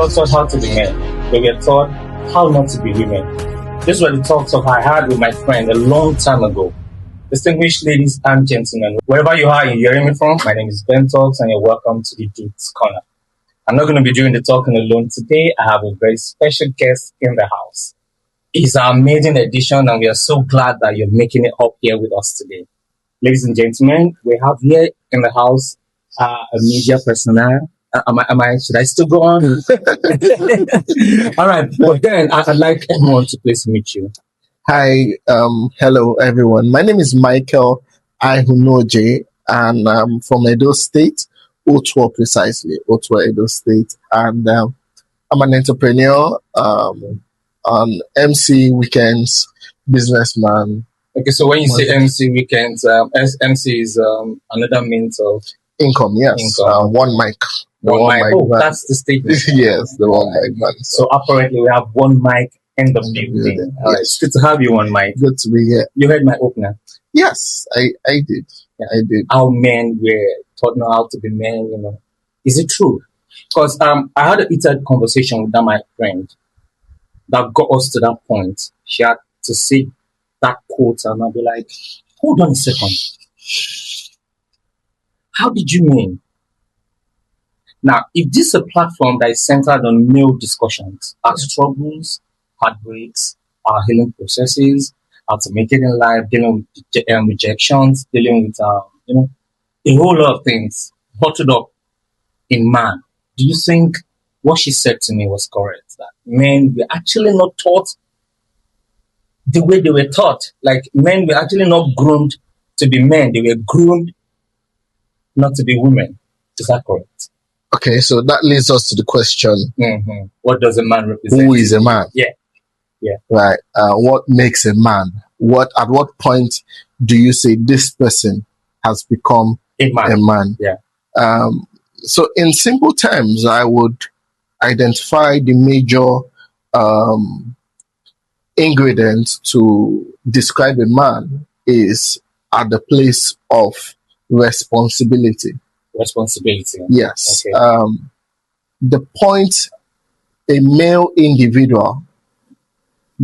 never taught how to be men. They were taught how not to be women. These were the talks of I had with my friend a long time ago. Distinguished ladies and gentlemen, wherever you are, you're hearing me from, my name is Ben Talks and you're welcome to the Dude's Corner. I'm not going to be doing the talking alone today. I have a very special guest in the house. It's an amazing edition and we are so glad that you're making it up here with us today. Ladies and gentlemen, we have here in the house a media personnel. Should I still go on? All right. But then I'd like everyone to please meet you. Hi, hello everyone. My name is Michael Ihunoje, and I'm from Edo State, Otuo precisely, Otuo, Edo State. And I'm an entrepreneur, on MC weekends, businessman. Okay, so when you say MC weekends, MC is another means of income. Yes, income. One mic. One mic. Oh, that's the statement. Yes, the one mic man. So apparently we have one mic in the building. All right, it's good to have you on mic. Good to be here. You heard my opener. Yes, I did. Yeah, I did. How men were taught now how to be men. You know, is it true? Because I had a heated conversation with my friend that got us to that point. She had to say that quote, and I'll be like, "Hold on a second. How did you mean?" Now, if this is a platform that is centered on male discussions, our struggles, heartbreaks, our healing processes, how to make it in life, dealing with rejections, dealing with, a whole lot of things bottled up in man, do you think what she said to me was correct? That men were actually not taught the way they were taught. Like, men were actually not groomed to be men. They were groomed not to be women. Is that correct? Okay, so that leads us to the question. Mm-hmm. What does a man represent? Who is a man? Yeah. Right. What makes a man? At what point do you say this person has become A man. Yeah. So in simple terms, I would identify the major ingredients to describe a man is at the place of responsibility. Responsibility. Yes. Okay. The point a male individual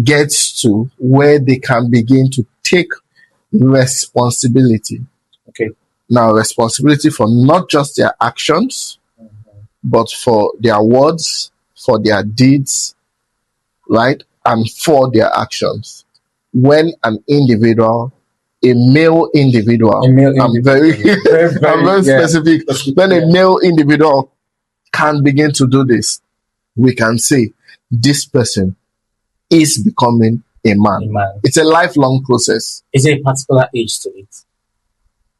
gets to where they can begin to take responsibility. Okay. Now, responsibility for not just their actions, but for their words, for their deeds, right? And for their actions. When an individual, a male individual, I'm very specific. When a male individual can begin to do this, we can say this person is becoming a man. It's a lifelong process. Is there a particular age to it?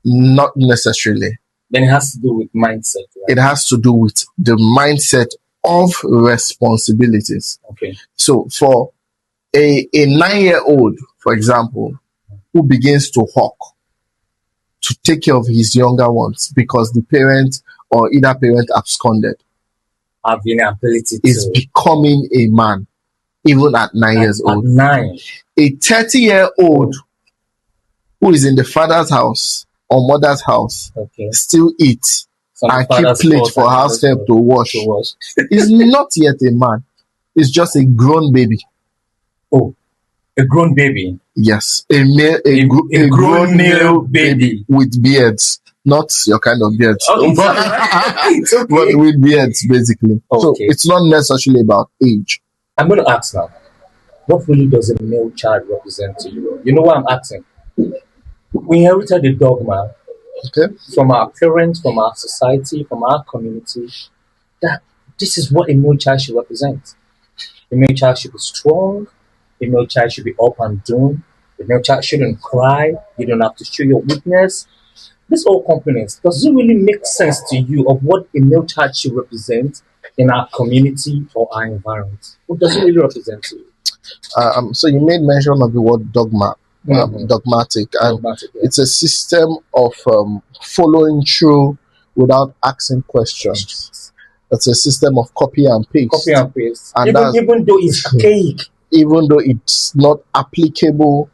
Not necessarily. Then it has to do with mindset. Right? It has to do with the mindset of responsibilities. Okay. So for a 9-year-old, for example, who begins to hawk to take care of his younger ones because the parent or either parent absconded, having the ability is becoming a man, even at 9 years old. At 9. A 30-year-old who is in the father's house or mother's house, okay, still eats and keep plate for house help to wash. Is not yet a man. It's just a grown baby. Oh, a grown baby. Yes, a grown male baby with beards, not your kind of beards, okay. but with beards basically. Okay. So it's not necessarily about age. I'm going to ask now, what really does a male child represent to you? You know what I'm asking? We inherited the dogma, okay, from our parents, from our society, from our community, that this is what a male child should represent. A male child should be strong. A male child should be up and down. A male child shouldn't cry. You don't have to show your weakness. These all components, does it really make sense to you of what a male child should represent in our community or our environment? What does it really represent to you? So you made mention of the word dogma. Dogmatic, and it's a system of following through without asking questions. It's a system of copy and paste. And even though it's cake, even though it's not applicable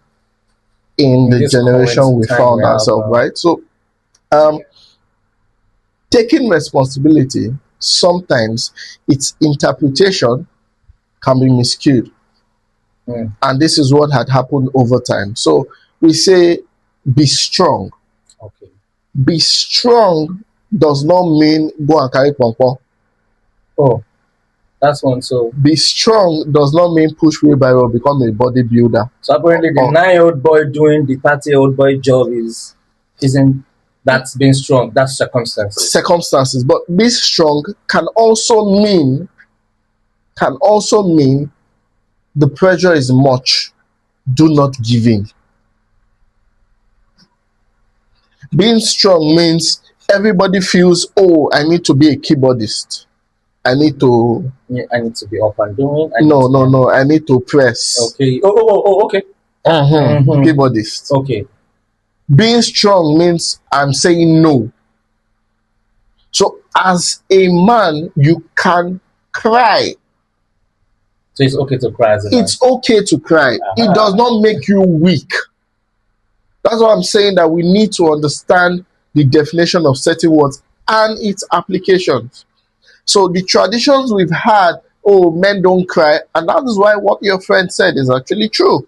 in the generation we found ourselves, right? So, taking responsibility sometimes its interpretation can be miscued. And this is what had happened over time. So we say, be strong. Okay. Be strong does not mean go and carry pom. Oh, that's one. So Be strong does not mean push wheelbarrow, become a bodybuilder. So apparently the 9-year-old boy doing the 30-year-old boy job isn't that's being strong. That's circumstances. But be strong can also mean the pressure is much. Do not give in. Being strong means everybody feels, oh, I need to be a keyboardist. I need to be up and doing. No. I need to press. Okay. Oh, okay. Keyboardist. Okay. Being strong means I'm saying no. So as a man, you can cry. So it's okay to cry as a man. It's okay to cry. It does not make you weak. That's why I'm saying that we need to understand the definition of certain words and its applications. So the traditions we've had, oh, men don't cry, and that is why what your friend said is actually true.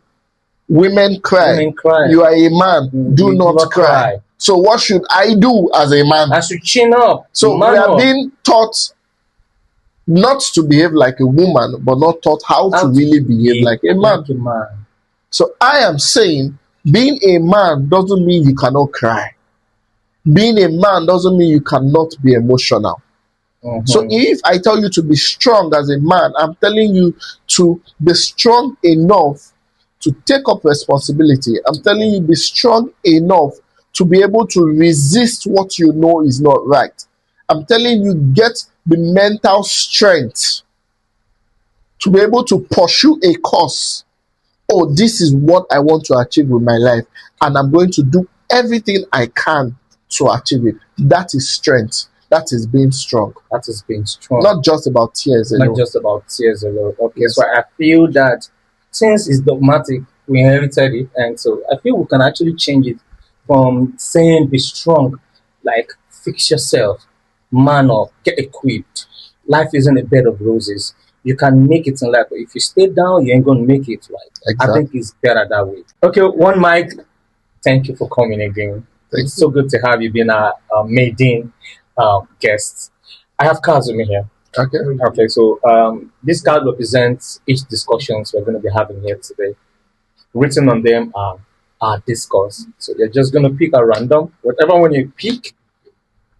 Women cry. You are a man. Do not cry. So what should I do as a man? I should chin up. So we are being taught not to behave like a woman, but not taught how to really behave like a man. So I am saying, being a man doesn't mean you cannot cry. Being a man doesn't mean you cannot be emotional. So if I tell you to be strong as a man, I'm telling you to be strong enough to take up responsibility. I'm telling you, be strong enough to be able to resist what you know is not right. I'm telling you, get the mental strength to be able to pursue a cause. Oh, this is what I want to achieve with my life, and I'm going to do everything I can to achieve it. That is strength. That is being strong. That is being strong. Not just about tears alone. Not just about tears alone. Okay, yes. So I feel that since it's dogmatic, we inherited it, and so I feel we can actually change it from saying be strong, like fix yourself, man up, get equipped. Life isn't a bed of roses. You can make it in life, but if you stay down, you ain't gonna make it. Right? Exactly. I think it's better that way. Okay, one mic. Thank you for coming again. It's so good to have you being our maiden guest. I have cards with me here. Okay. So this card represents each discussions we're going to be having here today. Written on them are our discourse. So you're just going to pick a random. Whatever one you pick,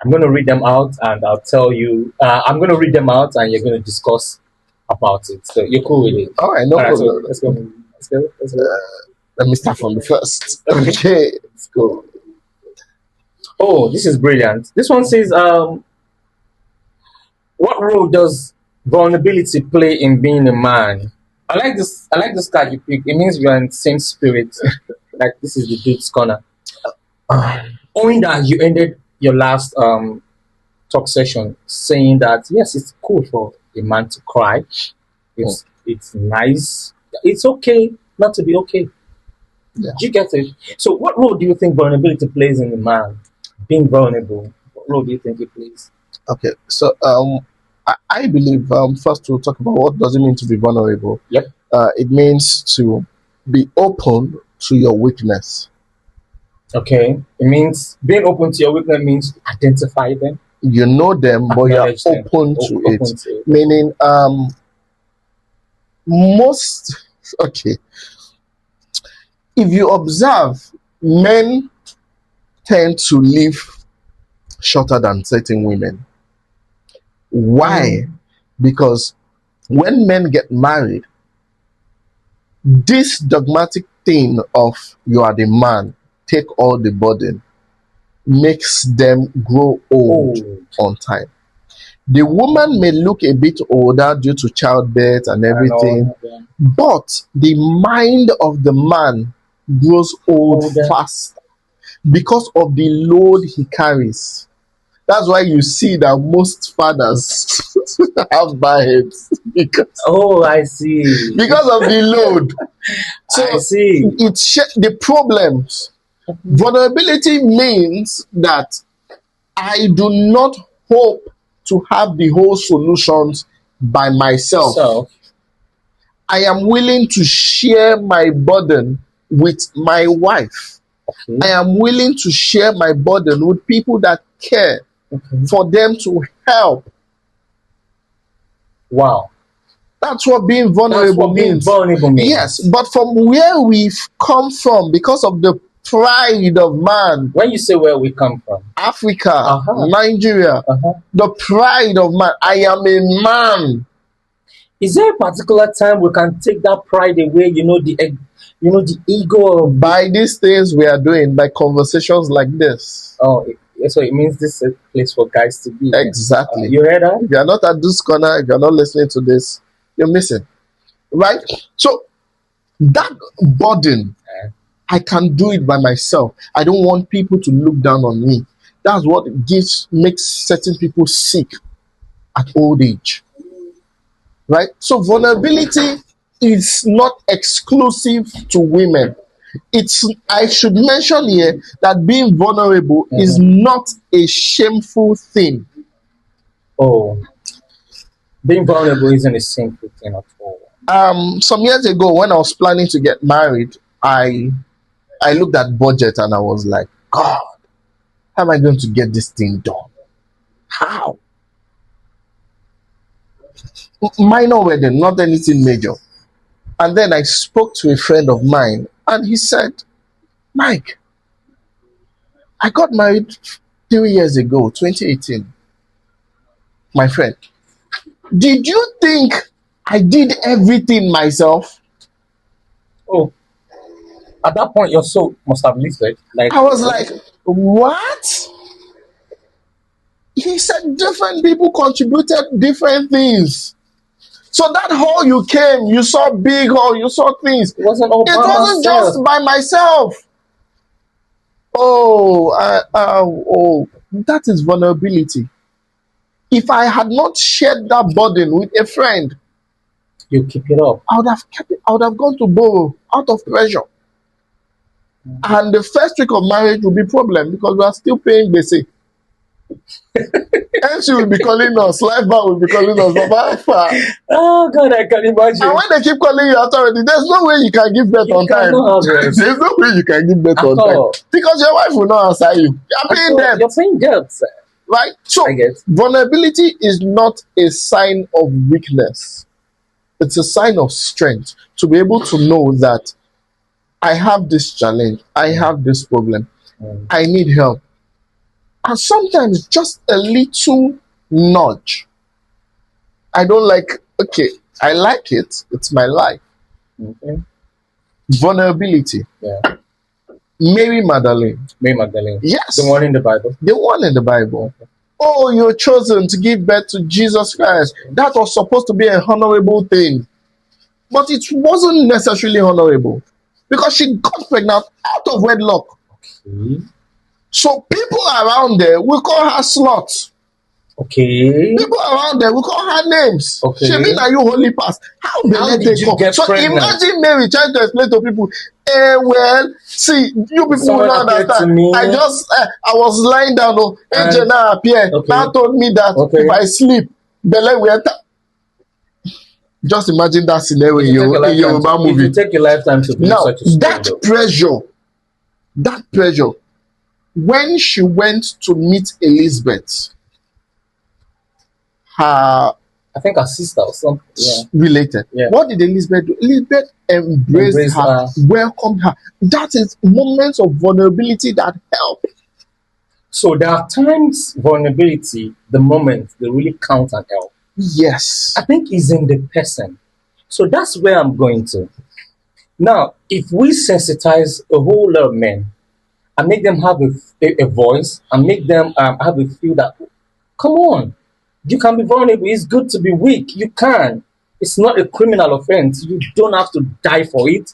I'm going to read them out, and I'll tell you. I'm going to read them out, and you're going to discuss about it. So you're cool with it? All right, no problem. So let's go. Let me start from the first. Okay, let's go. Oh, this is brilliant. This one says, what role does vulnerability play in being a man? I like this card you picked. It means you're in the same spirit. Like this is the dude's corner. Owing that you ended your last talk session saying that yes, it's cool for a man to cry. It's nice. It's okay not to be okay. Yeah. Do you get it? So what role do you think vulnerability plays in the man? Being vulnerable, what role do you think it plays? Okay, so I believe first we'll talk about what does it mean to be vulnerable. Yep. It means to be open to your weakness. Okay. It means being open to your weakness means identify them. You know them, but you're open to it. Meaning if you observe, men tend to live shorter than certain women. Why? Because when men get married, this dogmatic thing of you are the man, take all the burden, makes them grow old on time. The woman may look a bit older due to childbirth and everything, but the mind of the man grows old fast because of the load he carries. That's why you see that most fathers have bad heads. I see. Because of the load. So I see. The problems. Vulnerability means that I do not hope to have the whole solutions by myself. So, I am willing to share my burden with my wife. okay. I am willing to share my burden with people that care Okay. for them to help. Wow. That's what being That's vulnerable what being means. vulnerable means. Yes, but from where we've come from, because of the pride of man, When you say where we come from, Africa, Uh-huh. Nigeria, the pride of man, I am a man. is there a particular time we can take that pride away? The ego of. By these things we are doing, by conversations like this. So it means this is a place for guys to be. Exactly. You heard that? If you are not at this corner, if you are not listening to this, you're missing. Right? So that burden, I can do it by myself. I don't want people to look down on me. That's what makes certain people sick at old age. Right? So vulnerability is not exclusive to women. I should mention here that being vulnerable is not a shameful thing. Oh, being vulnerable isn't a simple thing at all. Some years ago, when I was planning to get married, I looked at budget and I was like, God, how am I going to get this thing done? How? Minor wedding, not anything major. And then I spoke to a friend of mine and he said, Mike, I got married 3 years ago, 2018. My friend, did you think I did everything myself? Oh, at that point, your soul must have lifted. I was like, what? He said different people contributed different things. So that hall you came, you saw big hall, you saw things. It wasn't all It by wasn't myself. just by myself. That is vulnerability. If I had not shared that burden with a friend, You keep it up. I would have kept it. I would have gone to borrow out of pressure. And the first week of marriage will be problem because we are still paying basic. MC will be calling us, Life Bar will be calling us, Baba. Oh God, I can imagine. And when they keep calling you authority, there's no way you can give birth on time. cannot have rest. There's no way you can give birth At on all. time. Because your wife will not answer you. You're paying them. You're paying debts. Right? So I get. vulnerability is not a sign of weakness. It's a sign of strength to be able to know that I have this challenge, I have this problem, I need help. And sometimes just a little nudge. I don't like, okay, I like it, it's my life. Okay. Vulnerability. Yeah. Mary Magdalene. Mary Magdalene. Yes. The one in the Bible. The one in the Bible. Oh, you're chosen to give birth to Jesus Christ. That was supposed to be a honorable thing. But it wasn't necessarily honorable because she got pregnant out of wedlock. Okay. So people around there will call her slut. Okay. People around there will call her names. Okay. She mean, are you holy past? How did you get So pregnant? imagine Mary trying to explain to people, well, see, you people Someone will not appeared to understand. me. I was lying down, angel now appeared. Okay. Now told me that if I sleep, Bele will enter. Just imagine that scenario in your Yoruba movie. If you take your lifetime to believe Now, such a story, that pressure, when she went to meet Elizabeth, her I think her sister or something. Yeah. related. Yeah. What did Elizabeth do? Elizabeth embraced her, welcomed her. That is moments of vulnerability that help. So there are times vulnerability, the moments they really count and help. Yes. I think is in the person. So that's where I'm going to. Now, if we sensitize a whole lot of men and make them have a voice and make them have a feel that, come on, you can be vulnerable. It's good to be weak. You can. It's not a criminal offense. You don't have to die for it.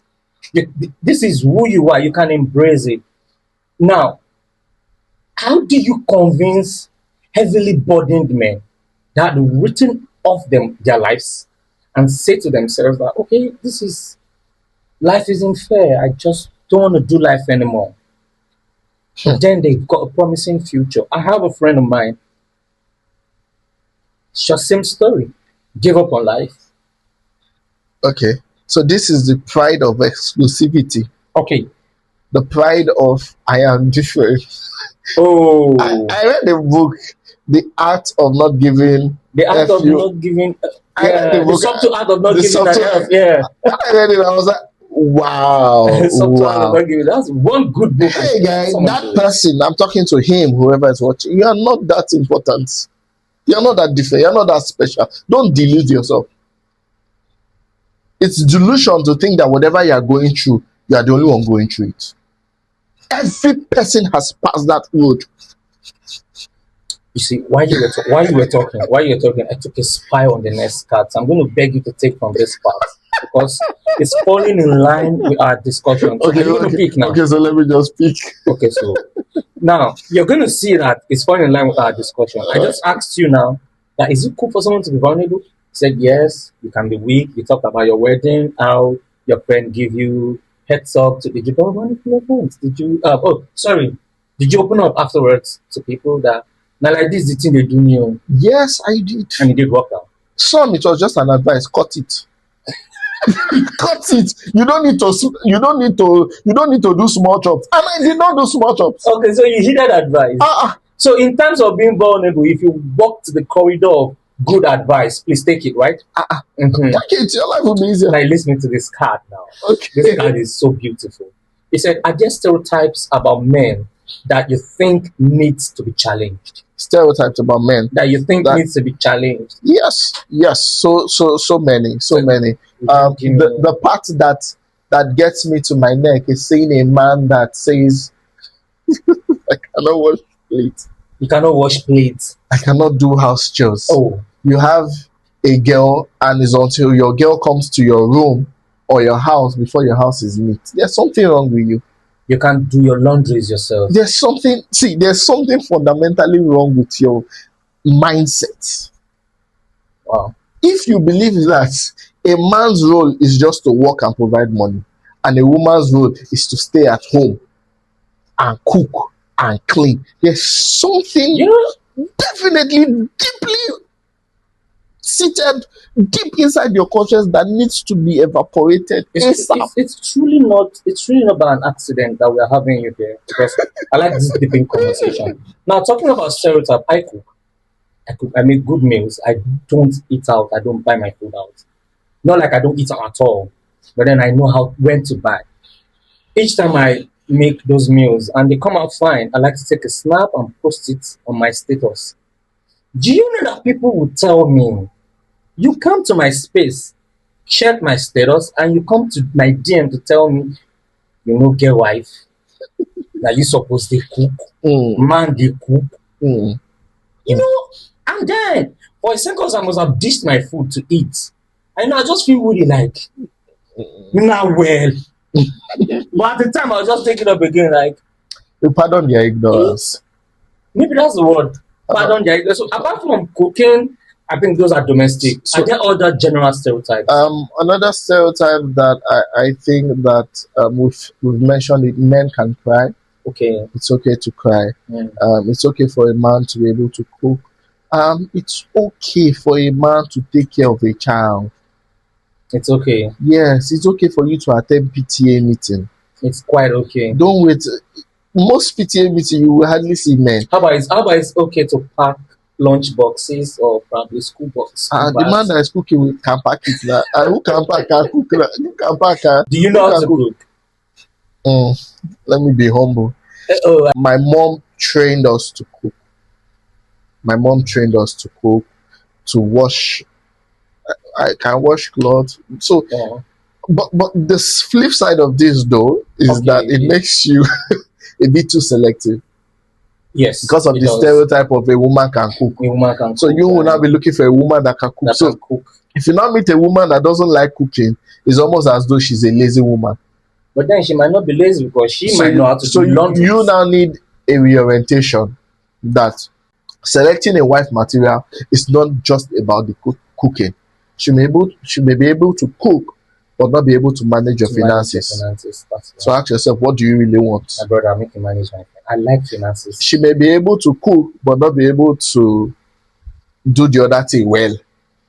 This is who you are. You can embrace it. Now, how do you convince heavily burdened men that have written off their lives and say to themselves that, okay, life isn't fair. I just don't want to do life anymore. But then they've got a promising future. I have a friend of mine. It's your same story. Give up on life. Okay. So this is the pride of exclusivity, Okay. the pride of I am different. Oh, I read a book, The Art of Not Giving the act of FU. not giving. I read Yeah, the the book. subtle act of not The giving an subtle. F. Yeah, I read it. I was like, wow, the subtle act of wow. not giving. That's one good book. Hey, guy, Someone that should read. person, I'm talking to him, whoever is watching, you are not that important. You're not that different. You're not that special. Don't delude yourself. It's delusion to think that whatever you are going through, you are the only one going through it. Every person has passed that road. You see, while you were talking, I took a spy on the next card. So I'm going to beg you to take from this part because it's falling in line with our discussion. So Okay, are you going to pick now? okay, so let me just speak. Okay, so now you're going to see that it's falling in line with our discussion. I just asked you now that is it cool for someone to be vulnerable? You said yes, you can be weak. You talked about your wedding, how your friend give you heads up. Did you go vulnerable to your friends? Did you? Oh, sorry. Did you open up afterwards to people that now like this is the thing they do me on, Yes, I did. and it did work out? Some, it was just an advice. Cut it. Cut it. You don't need to. You don't need to. You don't need to do small chops. And I did not do small chops. Okay, so you heeded advice. So in terms of being vulnerable, if you walk to the corridor of good advice, please take it, right? Mhm. Okay, your life will be easier. Now listen to this card now. Okay. This card is so beautiful. It said, are there stereotypes about men that you think needs to be challenged? Stereotypes about men. That you think That- needs to be challenged? Yes, yes. So many, so many. Give me- The part that gets me to my neck is seeing a man that says, "I cannot wash plates. You cannot wash plates. I cannot do house chores." Oh, You have a girl, and it's until your girl comes to your room or your house before your house is neat. There's something wrong with you. you can't do your laundries yourself. There's something fundamentally wrong with your mindset. Wow. If you believe that a man's role is just to work and provide money, and a woman's role is to stay at home and cook and clean, there's something You know, definitely deeply seated deep inside your conscience that needs to be evaporated it's ASAP. it's truly not by an accident that we're having you here because I like this deep conversation. Now talking about stereotype, I make good meals. I don't eat out. I don't buy my food out. Not like I don't eat out at all, but then I know when to buy. Each time I make those meals and they come out fine, I like to take a snap and post it on my status. Do you know that people will tell me, you come to my space, check my status, and you come to my DM to tell me, you know, get wife. That you supposed to cook, Mm, man, they cook. mm. You know, I'm dead. For a second, I must have dished my food to eat. I know, I just feel really like, nah, well. But at the time, I was just taking up again, like, You pardon their ignorance. maybe that's the word. Pardon, so apart from cooking, I think those are domestic. So- Are there other general stereotypes? Another stereotype that I think that we've mentioned it, men can cry. Okay. It's okay to cry. Mm. It's okay for a man to be able to cook. It's okay for a man to take care of a child. It's okay. Yes, it's okay for you to attend PTA meeting. It's quite okay. Don't wait. Most PTA meeting you will hardly see men. How about it's okay to pack lunch boxes or probably school boxes? The man that is cooking can pack it now. And who can pack can cook now. Who can pack can. Do you know how to Who cook? Let me be humble. Oh, My mom trained us to cook. My mom trained us to cook, to wash. I can wash clothes. So, yeah. but the flip side of this though is Okay, that it yeah. makes you a bit too selective Yes. because of it the does. stereotype of a woman can cook. A woman can So cook, you will and now be looking for a woman that can cook. that So can cook. if you now meet a woman that doesn't like cooking, it's almost as though she's a lazy woman. But then she might not be lazy because she might know how to so do laundry. you now need a reorientation that selecting a wife material is not just about the cooking. She may be able to cook, but not be able to manage your finances. That's So right. ask yourself, what do you really want? My brother, make you manage my. I like finances. She may be able to cook, but not be able to do the other thing well.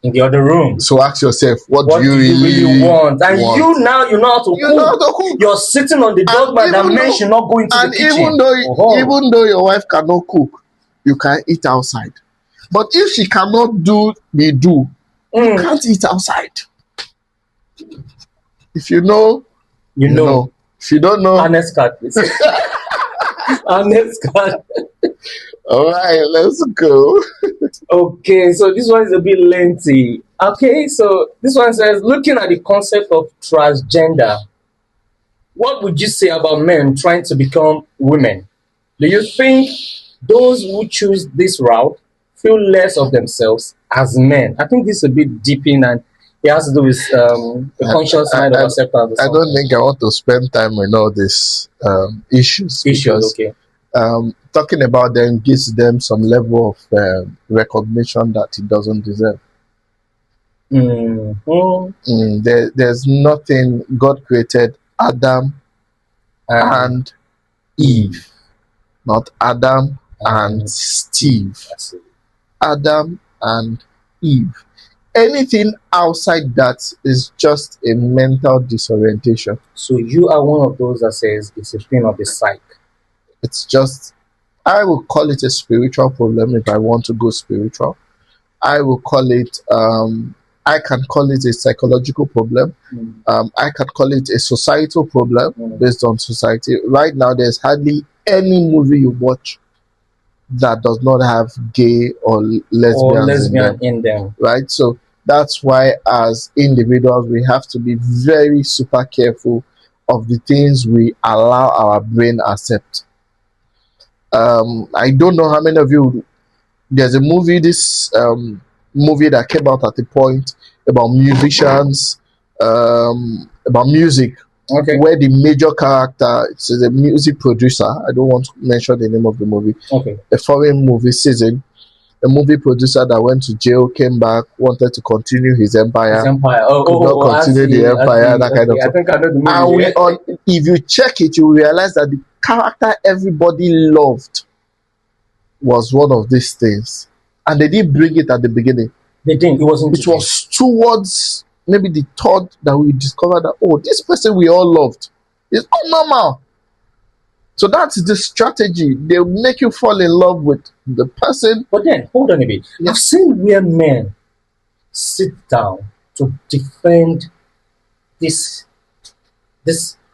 In the other room. So ask yourself, what What do you really want? And want? you now, you know how to You cook. know how to cook. You're sitting on the dogma that even men though- should not go into the And kitchen. even though your wife cannot cook, you can eat outside. But if she cannot do the you can't eat outside. If you know, you know. If you don't know, Honest card, please. Honest card. All right, let's go. Okay, so this one is a bit lengthy. Okay, so this one says, looking at the concept of transgender, what would you say about men trying to become women? Do you think those who choose this route feel less of themselves as men? I think this is a bit deep in, and it has to do with the conscious side of acceptance. I don't think I want to spend time on all these issues. Because, okay. Talking about them gives them some level of recognition that it doesn't deserve. There's nothing. God created Adam and Eve, not Adam and Steve. Adam and Eve. Anything outside that is just a mental disorientation. So you are one of those that says it's a thing of the psyche. It's just, I will call it a spiritual problem if I want to go spiritual. I will call it, I can call it a psychological problem. I can call it a societal problem based on society. Right now, there's hardly any movie you watch that does not have gay or lesbian in them. Right? So that's why as individuals, we have to be very super careful of the things we allow our brain accept. I don't know how many of you, there's a movie, movie that came out at a point about musicians, about music, where the major character is a music producer. I don't want to mention the name of the movie. A foreign movie season. A movie producer that went to jail, came back, wanted to continue his empire. Could not continue the empire, that kind of stuff. I think I know the movie. If you check it, you realize that the character everybody loved was one of these things. And they didn't bring it at the beginning. They didn't. It was towards maybe the third that we discovered that, oh, this person we all loved is not normal. So that's the strategy. They'll make you fall in love with the person. But then, hold on a bit. I've seen where men sit down to defend this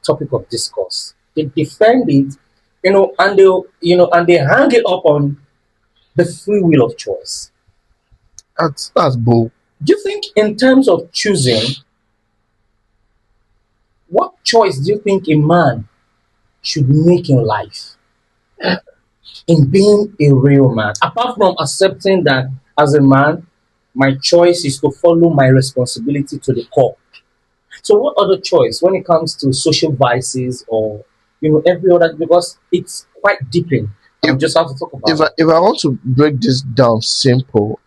topic of discourse. They defend it, and they hang it up on the free will of choice. That's bull. Do you think, in terms of choosing, what choice do you think a man should make in life in being a real man, apart from accepting that as a man my choice is to follow my responsibility to the core? So what other choice when it comes to social vices or every other, because it's quite deep in, you just have to talk about if I want to break this down simple,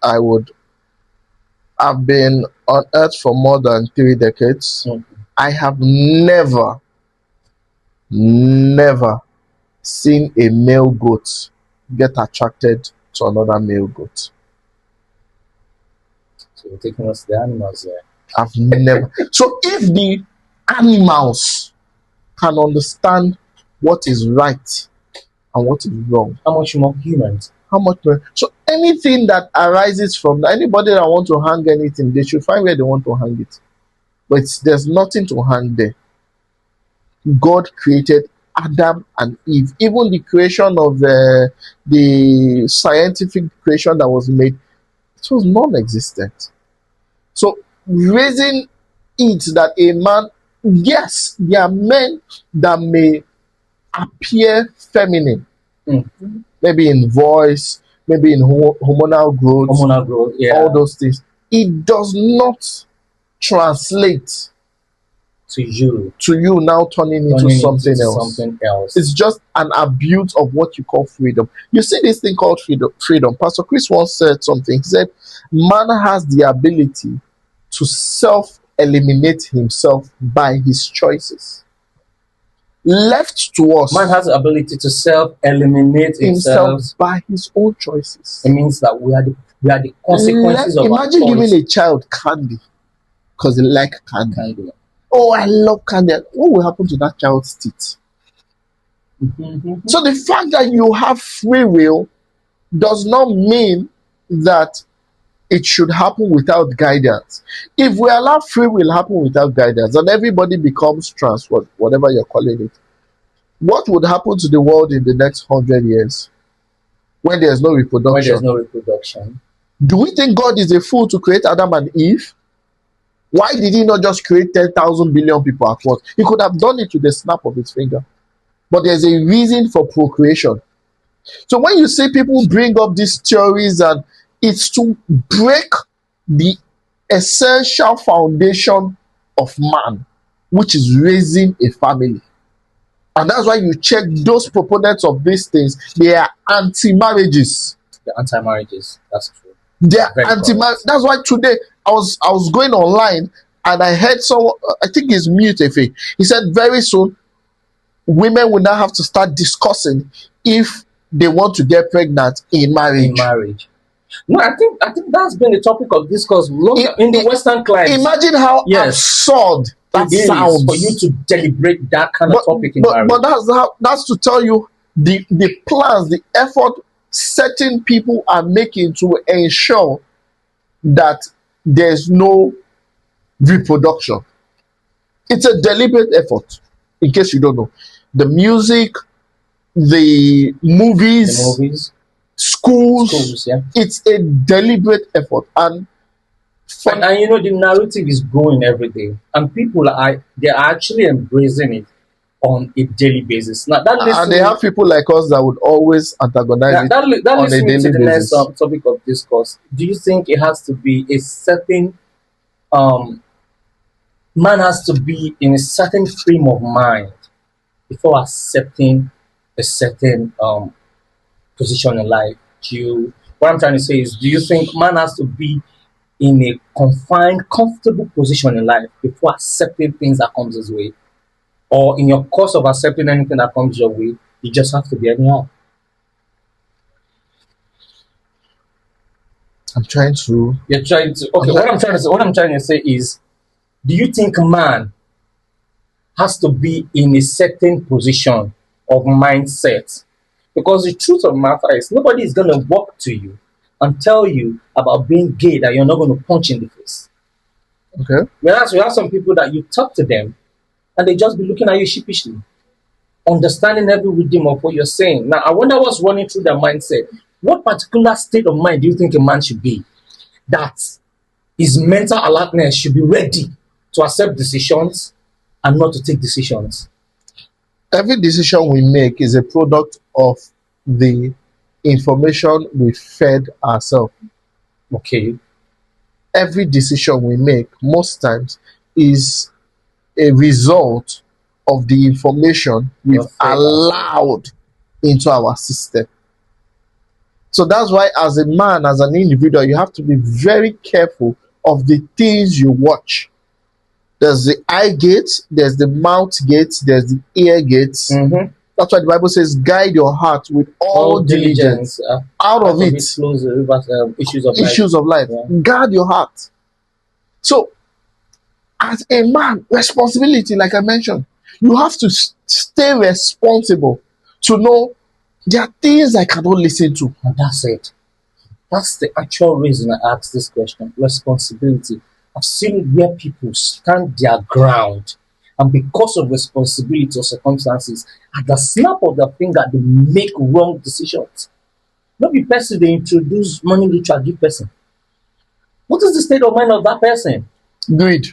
I've been on earth for more than 3 decades. I have never seen a male goat get attracted to another male goat. So you're taking us to the animals there. I've never. So if the animals can understand what is right and what is wrong, how much more humans? How much more? So anything that arises from anybody that want to hang anything, they should find where they want to hang it. But there's nothing to hang there. God created Adam and Eve. Even the creation of the scientific creation that was made, it was non-existent. So raising it that a man, yes, there are men that may appear feminine, maybe in voice, maybe in hormonal growth, all those things. It does not translate to you now turning into something else. It's just an abuse of what you call freedom. You see this thing called freedom. Pastor Chris once said something. He said, man has the ability to self-eliminate himself by his choices. Left to us, man has the ability to self-eliminate himself by his own choices. It means that we are the We are the consequences of our Imagine choice. giving a child candy because they like candy. Candy. Oh, I love candy. What will happen to that child's teeth? Mhm. So the fact that you have free will does not mean that it should happen without guidance. If we allow free will happen without guidance and everybody becomes trans, whatever you're calling it, what would happen to the world in the next 100 years when there's no When reproduction? there's no reproduction. Do we think God is a fool to create Adam and Eve? Why did he not just create 10,000 billion people at once? He could have done it with the snap of his finger. But there's a reason for procreation. So when you see people bring up these theories, and it's to break the essential foundation of man, which is raising a family. And that's why you check those proponents of these things, they are anti-marriages. The anti-marriages. That's true. They are Very anti-marriage. correct. That's why today I was going online and I heard someone, I think it's Mutefe, he said very soon women will now have to start discussing if they want to get pregnant in marriage. In marriage. No, I think that's been the topic of discourse longer in the I- Western climes. Imagine how Yes. absurd that It is sounds. for you to deliberate that kind of topic in marriage. But that's to tell you the plans, the effort certain people are making to ensure that there's no reproduction. It's a deliberate effort, in case you don't know. The music, the movies, The movies, schools, yeah. it's a deliberate effort. And And you know, the narrative is growing every day, and people they're actually embracing it on a daily basis. Now that leads and to they have people like us that would always antagonize it that on leads a me to daily the next basis. topic of discourse. Do you think it has to be a certain man has to be in a certain frame of mind before accepting a certain position in life? What I'm trying to say is, do you think man has to be in a confined, comfortable position in life before accepting things that comes his way? Or in your course of accepting anything that comes your way, you just have to be anyhow? I'm trying to. You're trying to okay, what I'm trying to say is, do you think man has to be in a certain position of mindset? Because the truth of the matter is, nobody is going to walk to you and tell you about being gay that you're not going to punch in the face. Okay. Whereas you have some people that you talk to them and they just be looking at you sheepishly, understanding every rhythm of what you're saying. Now, I wonder what's running through their mindset. What particular state of mind do you think a man should be that his mental alertness should be ready to accept decisions and not to take decisions? Every decision we make is a product of the information we fed ourselves. Okay. Every decision we make, most times, is a result of the information we've You're fed allowed into our system. So that's why, as a man, as an individual, you have to be very careful of the things you watch. There's the eye gates, there's the mouth gates, there's the ear gates. Mm-hmm. That's why the Bible says, guide your heart with all diligence. Out of it flows the rivers, issues of life. issues of life. Yeah. Guard your heart. So, as a man, responsibility, like I mentioned, you have to stay responsible to know there are things I cannot listen to. And that's it. That's the actual reason I asked this question. Responsibility. I've seen it where people stand their ground, and because of responsibility or circumstances, at the snap of the finger, they make wrong decisions. Not the person they introduce money ritual give person. What is the state of mind of that person? Greed.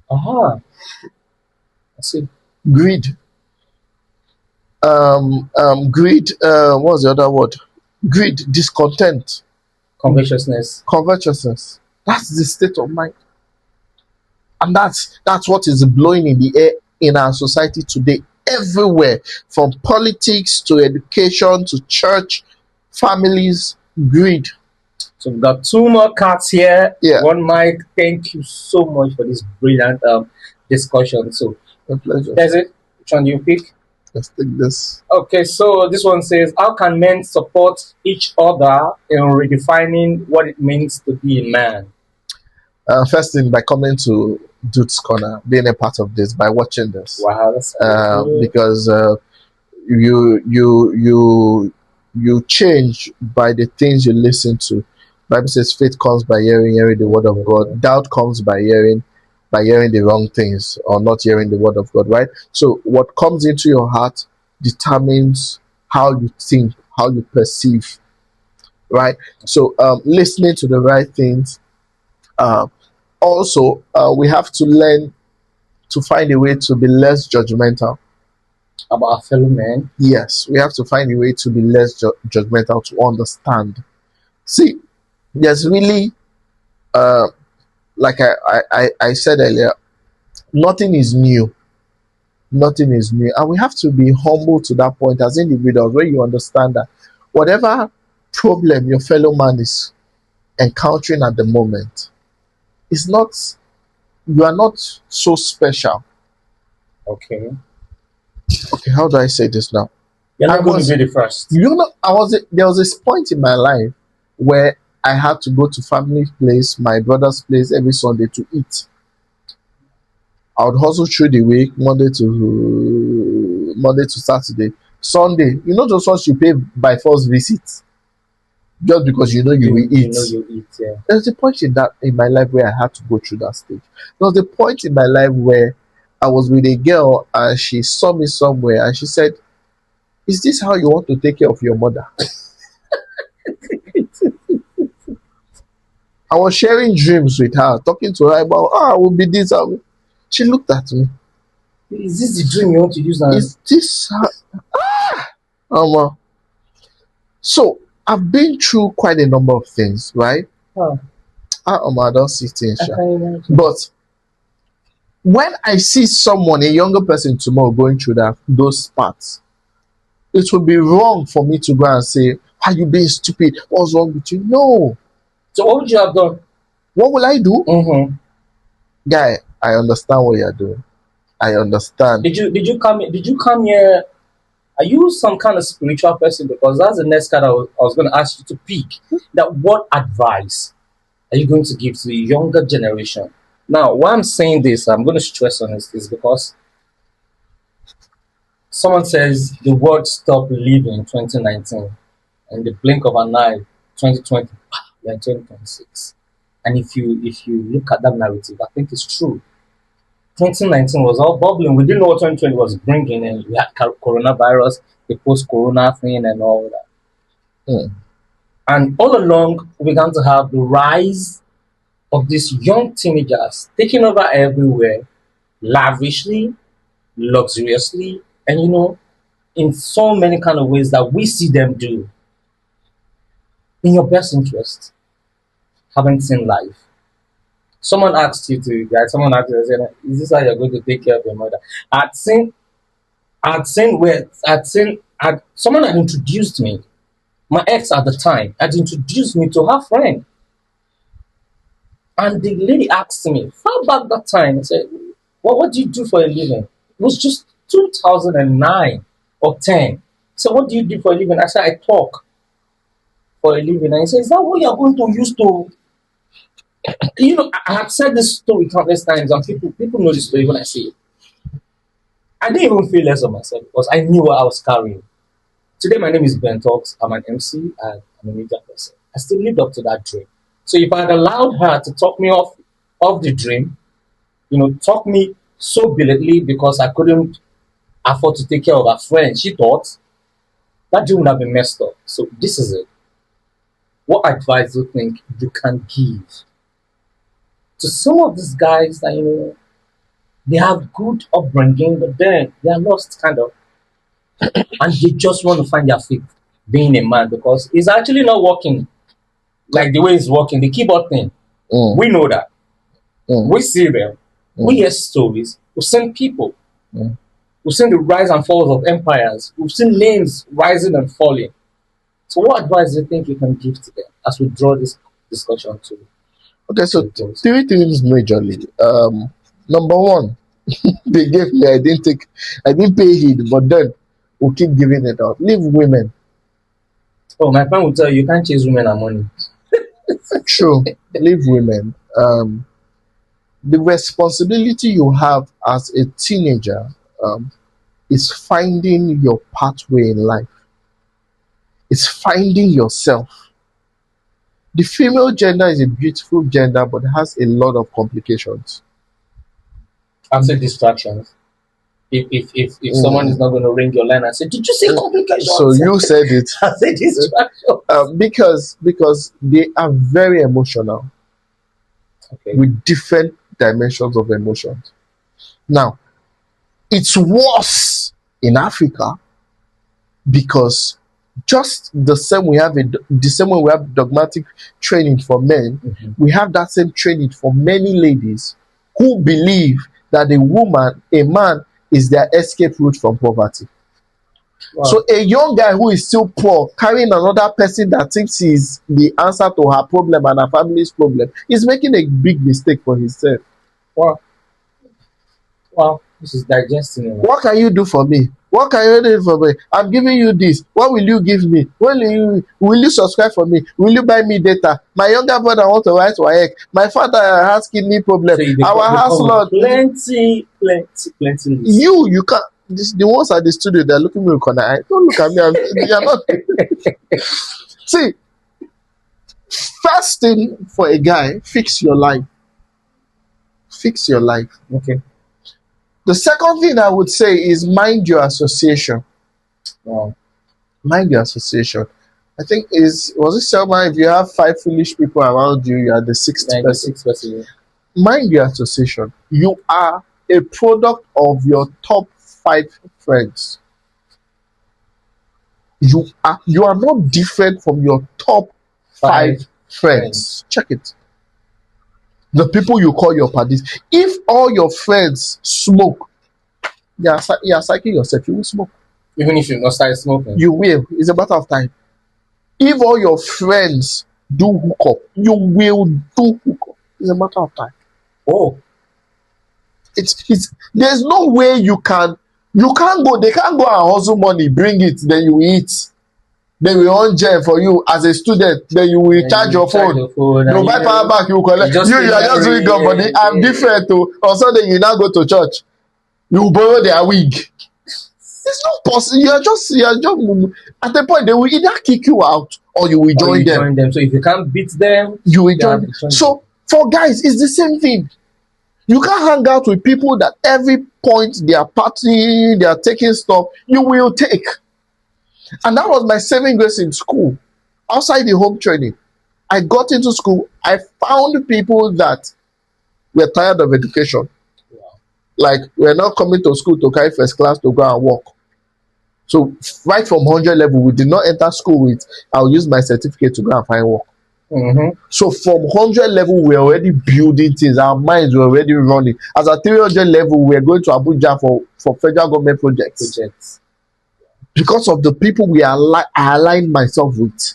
Aha. I see. Greed. Greed. What's the other word? Greed. Discontent. Covetousness. Covetousness. That's the state of mind, and that's what is blowing in the air in our society today. Everywhere, from politics to education to church, families, greed. So we've got two more cards here. Yeah. One mic. Thank you so much for this brilliant discussion. So A pleasure. there's it. Which one do you pick? Let's take this. Okay, so this one says, how can men support each other in redefining what it means to be a man? First thing, by coming to Dude's Corner, being a part of this, by watching this, Wow, that's good. because you change by the things you listen to. Bible says faith comes by hearing, hearing the word of God. Doubt comes by hearing the wrong things or not hearing the word of God, right? So what comes into your heart determines how you think, how you perceive, right? So listening to the right things. Also, we have to learn to find a way to be less judgmental. About our fellow men. Yes, we have to find a way to be less judgmental, to understand. See, there's really, like I said earlier, nothing is new. Nothing is new. And we have to be humble to that point as individuals, where you understand that whatever problem your fellow man is encountering at the moment is not, you are not so special. Okay. Okay, how do I say this now? You're I not going was- to be the first. You know, there was this point in my life where I had to go to family place, my brother's place every Sunday to eat. I would hustle through the week, Monday to Saturday. Sunday, you know, just once you pay by first visit, just because you know you will You eat. know you eat, yeah. There's a point in my life where I had to go through that stage. There was a point in my life where I was with a girl and she saw me somewhere and she said, "Is this how you want to take care of your mother?" I was sharing dreams with her, talking to her about, I will be this. She looked at me. Is this the dream you want to use now? Is this so I've been through quite a number of things, right? Oh, I don't see things. I Sha. can't imagine. But when I see someone, a younger person tomorrow, going through those parts, it would be wrong for me to go and say, "Are you being stupid? What's wrong with you?" No. So what would you have done? What will I do? Mm-hmm. Guy, I understand what you're doing. I understand. Did you come here? Are you some kind of spiritual person? Because that's the next card I was going to ask you to pick. That what advice are you going to give to the younger generation? Now, why I'm saying this, I'm going to stress on this, is because someone says the world stopped living in 2019, and the blink of an eye, 2020, we're in 2026. And if you look at that narrative, I think it's true. 2019 was all bubbling. We didn't know what 2020 was bringing, and we had coronavirus, the post-corona thing, and all that. Mm. And all along, we began to have the rise of these young teenagers taking over everywhere, lavishly, luxuriously, and in so many kind of ways that we see them do. In your best interest, haven't seen life. Someone asked you to, like, someone asked you, said, is this how you're going to take care of your mother? Someone had introduced me, my ex at the time, had introduced me to her friend. And the lady asked me, far back that time, I said, what do you do for a living? It was just 2009 or 10. So what do you do for a living? I said, I talk for a living. And he said, is that what you're going to use to... I have said this story countless times, and people know this story when I say it. I didn't even feel less of myself because I knew what I was carrying. Today, my name is Ben Talks. I'm an MC and I'm a media person. I still lived up to that dream. So if I had allowed her to talk me off the dream, talk me so brilliantly because I couldn't afford to take care of her friend, she thought that dream would have been messed up. So this is it. What advice do you think you can give to some of these guys that, they have good upbringing, but then they are lost kind of, and they just want to find their feet being a man because it's actually not working like the way it's working. The keyboard thing, we know that. We see them. We hear stories. We've seen people. We've seen the rise and falls of empires. We've seen names rising and falling. So what advice do you think you can give to them as we draw this discussion to? Okay, so three things majorly. Number one, they gave me, I didn't pay heed, but then will keep giving it out. Leave women. Oh, my friend will tell you can't chase women and money. True. Leave women. The responsibility you have as a teenager is finding your pathway in life. It's finding yourself. The female gender is a beautiful gender, but it has a lot of complications. I've said distractions. If someone is not going to ring your line and say, "Did you say complications?" So you said it. I said distractions. Because they are very emotional Okay. with different dimensions of emotions. Now, it's worse in Africa because just the same way we have dogmatic training for men, we have that same training for many ladies who believe that a man is their escape route from poverty. Wow. So a young guy who is still poor, carrying another person that thinks he's the answer to her problem and her family's problem, is making a big mistake for himself. Wow, this is digesting it. What can you do for me? What can you do for me? I'm giving you this. What will you give me? Will you subscribe for me? Will you buy me data? My younger brother wants to write WAEC. My father has kidney problem. So Our house lord. Plenty. You can't. The ones at the studio, they're looking at me with corner eye. Don't look at me. You're not. See, first thing for a guy, fix your life. Fix your life. Okay. The second thing I would say is mind your association. Wow. Mind your association. I think was it Selma? If you have 5 foolish people around you, you are the sixth person. Mind your association. You are a product of your top 5 friends. You are not different from your top 5 friends. Check it. The people you call your buddies. If all your friends smoke, you are psyching yourself. You will smoke. Even if you not start smoking, you will. It's a matter of time. If all your friends do hook up, you will do hook up. It's a matter of time. Oh, it's there's no way you can't go. They can't go and hustle money, bring it, then you eat. They will on gel for you as a student. Then you will charge your phone. You buy power bank. You collect. You are just doing good money. I'm different too. On Sunday you now go to church. You borrow their wig. It's not possible. You are just at the point they will either kick you out or you will join them. So if you can't beat them, you will join them. So for guys, it's the same thing. You can't hang out with people that every point they are partying, they are taking stuff. You will take. And that was my saving grace in school. Outside the home training, I got into school. I found people that were tired of education. Wow. Like, we're not coming to school to carry first class to go and work. So right from 100 level, we did not enter school with, I'll use my certificate to go and find work. So from 100 level, we're already building things. Our minds were already running. As a 300 level, we're going to Abuja for federal government projects. Because of the people I aligned myself with.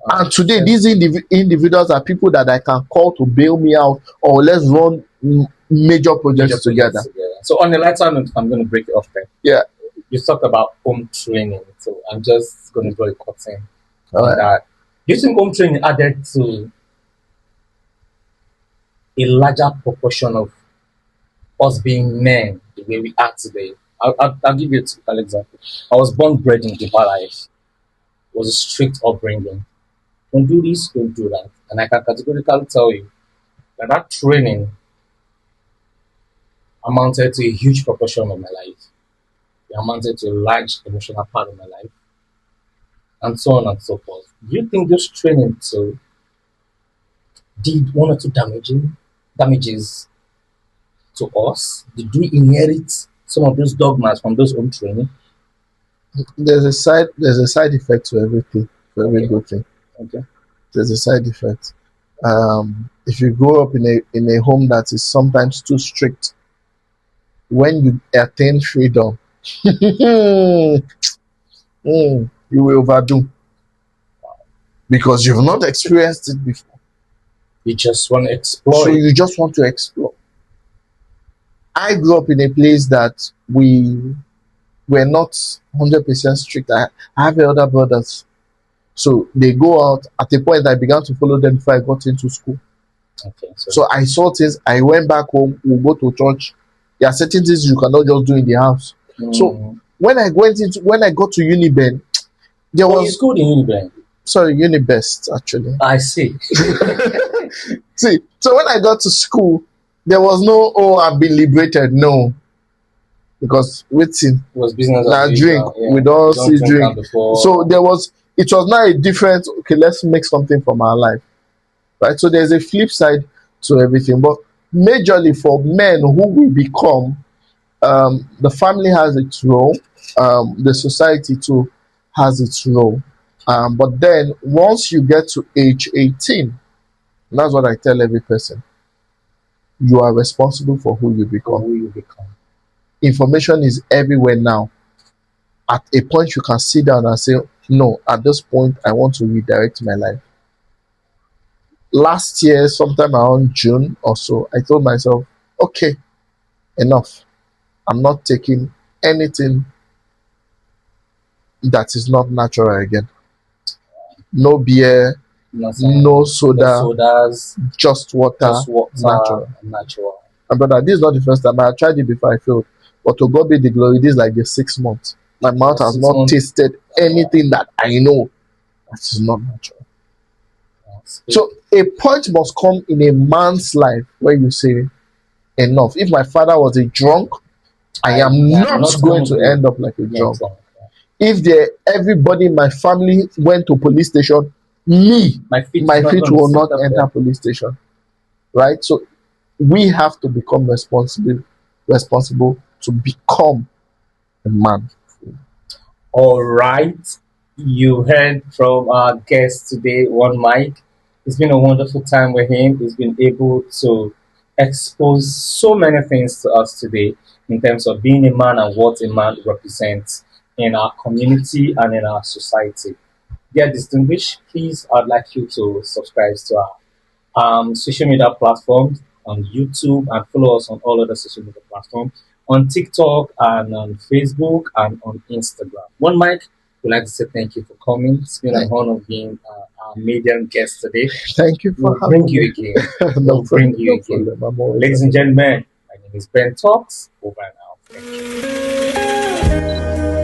And today, these individuals are people that I can call to bail me out, or let's run major projects together. So on the lighter note, I'm going to break it off there. Yeah. You talked about home training. So I'm just going to draw a curtain All on that. Do you think home training added to a larger proportion of us being men the way we are today? I'll give you a typical example. I was born bred in Dubai life. It was a strict upbringing. Don't do this, don't do that. And I can categorically tell you that training amounted to a huge proportion of my life. It amounted to a large emotional part of my life. And so on and so forth. Do you think those training too did one or two damages to us? Did we inherit some of those dogmas from those home training? There's a side effect to everything, to every good thing. Okay. There's a side effect. If you grow up in a home that is sometimes too strict, when you attain freedom, you will overdo, because you've not experienced it before. You just want to explore. So you just want to explore. I grew up in a place that we we're not 100% strict. I have other brothers. So they go out. At a point, I began to follow them before I got into school. Okay. So I saw things. I went back home. We go to church. There are certain things you cannot just do in the house. So when I got to Uniben, there you was schooled in Uniben? sorry, Unibest actually. I see. See, so when I got to school, there was no, oh, I've been liberated. No, because waiting, It was business now as drink, usual. Yeah. we don't You see drink drink. am before. So it was not a different, okay, let's make something from our life, right? So there's a flip side to everything, but majorly for men who will become, the family has its role, the society too has its role. But then once you get to age 18, and that's what I tell every person, you are responsible for who you for become. who you become. Information is everywhere now. At a point, you can sit down and say, no, at this point, I want to redirect my life. Last year, sometime around June or so, I told myself, okay, enough. I'm not taking anything that is not natural again. No beer, Nothing. no No soda, sodas, just water, just water, natural. natural. And brother, this is not the first time. I tried it before I failed. But to God be the glory, this is like the 6 months. My mouth has 6 not months. tasted anything that I know that is not natural. Yes. So a point must come in a man's life where you say, enough. If my father was a drunk, I am not going to end up like a drunk. Exactly. If everybody in my family went to police station, my feet will not enter police station. Right? So we have to become responsible to become a man. All right. You heard from our guest today, One Mike. It's been a wonderful time with him. He's been able to expose so many things to us today in terms of being a man and what a man represents in our community and in our society. Dear distinguished, please, I'd like you to subscribe to our social media platforms on YouTube and follow us on all other social media platforms on TikTok and on Facebook and on Instagram. One Mike, we'd like to say thank you for coming. It's been an honor being our medium guest today. Thank you for We'll bring you again. We'll bring you again. Ladies and gentlemen, my name is Ben Talks. Over and out. Thank you.